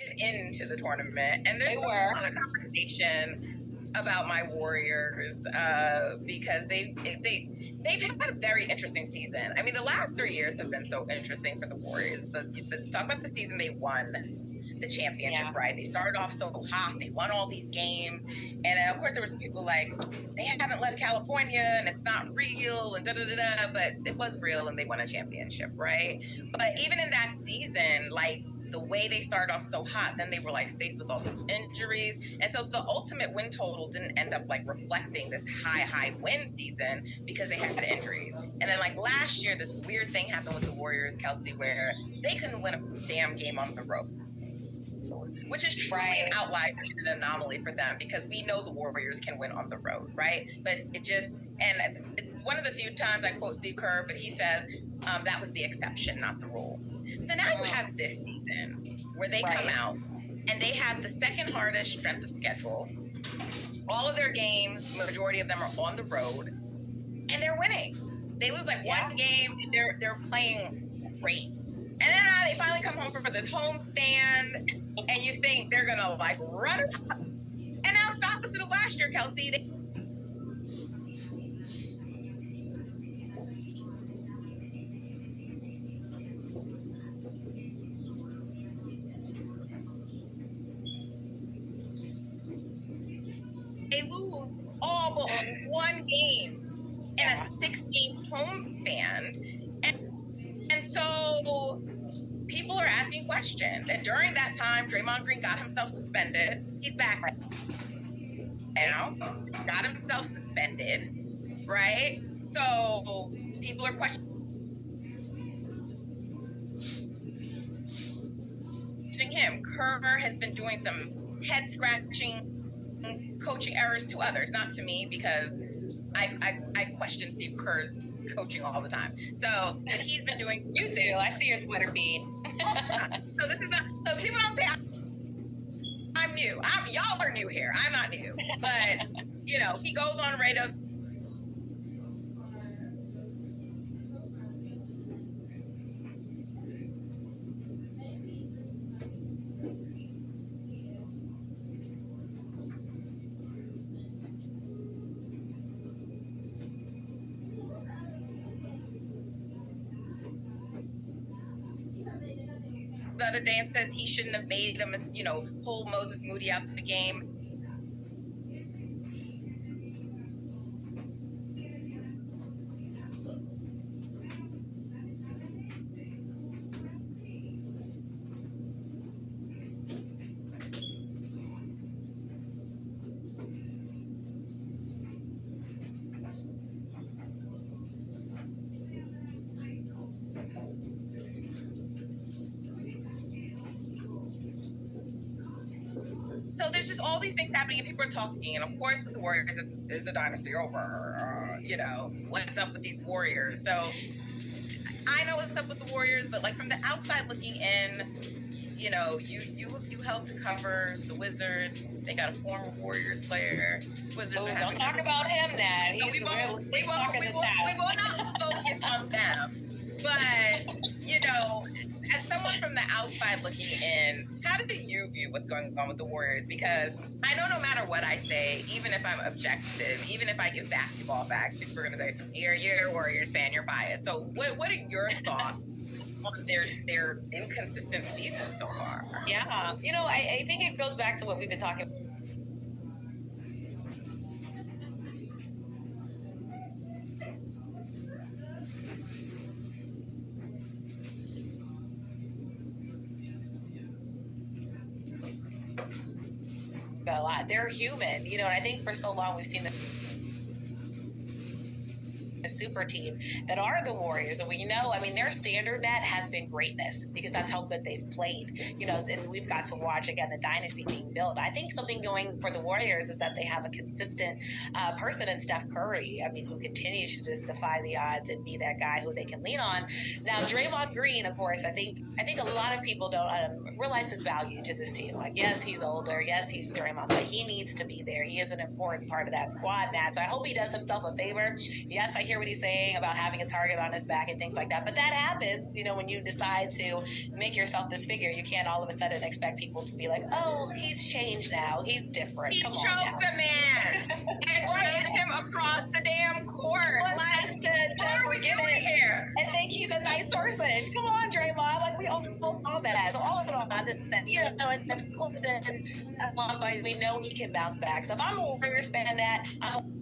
into the tournament, and there's They a were. lot of conversation about my Warriors because they've had a very interesting season. I mean, the last 3 years have been so interesting for the Warriors. Talk about the season they won the championship, right? They started off so hot, they won all these games, and then of course there were some people like, they haven't left California and it's not real and da da da da, but it was real and they won a championship, right? But even in that season, like, the way they started off so hot, then they were like faced with all these injuries, and so the ultimate win total didn't end up like reflecting this high win season because they had injuries. And then like last year, this weird thing happened with the Warriors, Kelsey, where they couldn't win a damn game on the road, which is truly an outlier and an anomaly for them, because we know the Warriors can win on the road, right? But it just, and it's one of the few times I quote Steve Kerr, but he said that was the exception, not the rule. So now you have this season where they come out and they have the second hardest strength of schedule. All of their games, majority of them are on the road, and they're winning. They lose like one game, they're playing great. And then they finally come home for this home stand, and you think they're gonna like run it. And now it's the opposite of last year, Kelsey. They lose all but one game in a 6-game homestand. And so people are asking questions. And during that time, Draymond Green got himself suspended. He's back now. Got himself suspended, right? So people are questioning him. Kerr has been doing some head-scratching coaching errors to others, not to me, because I question Steve Kerr's coaching all the time. So he's been doing. You do. I see your Twitter feed. So this is not. So people don't say I'm new. Y'all are new here. I'm not new, but you know, he goes on radio. The other day and says he shouldn't have made him, you know, pull Moses Moody out of the game. So there's just all these things happening, and people are talking. And of course, with the Warriors, is the dynasty over? You know, what's up with these Warriors? So I know what's up with the Warriors, but like from the outside looking in, you know, you helped to cover the Wizards. They got a former Warriors player. Wizards are don't talk about him, Nat. We will not focus on them. But, you know, as someone from the outside looking in, how do you view what's going on with the Warriors? Because I know no matter what I say, even if I'm objective, even if I give basketball facts, people are going to say, you're a Warriors fan, you're biased. So what are your thoughts on their inconsistent season so far? Yeah. You know, I think it goes back to what we've been talking about. A lot. They're human, you know, and I think for so long we've seen the super team that are the Warriors, and we know, I mean, their standard net has been greatness because that's how good they've played, you know, and we've got to watch again the dynasty being built. I think something going for the Warriors is that they have a consistent person in Steph Curry, I mean, who continues to just defy the odds and be that guy who they can lean on. Now Draymond Green, of course, I think a lot of people don't realize his value to this team. Like, yes, he's older, yes, he's Draymond, but he needs to be there. He is an important part of that squad, Nat. So I hope he does himself a favor. Yes, I hear what he's be saying about having a target on his back and things like that. But that happens, when you decide to make yourself this figure. You can't all of a sudden expect people to be like, oh, he's changed now. He's different. He Come choked on a man and dragged him across the damn court. Like, what are we doing here? And think he's a nice person. Come on, Draymond. Like, we all saw that. So all of it all, I just said, and Clemson, we know he can bounce back. So if I'm a Warriors fan, that I'm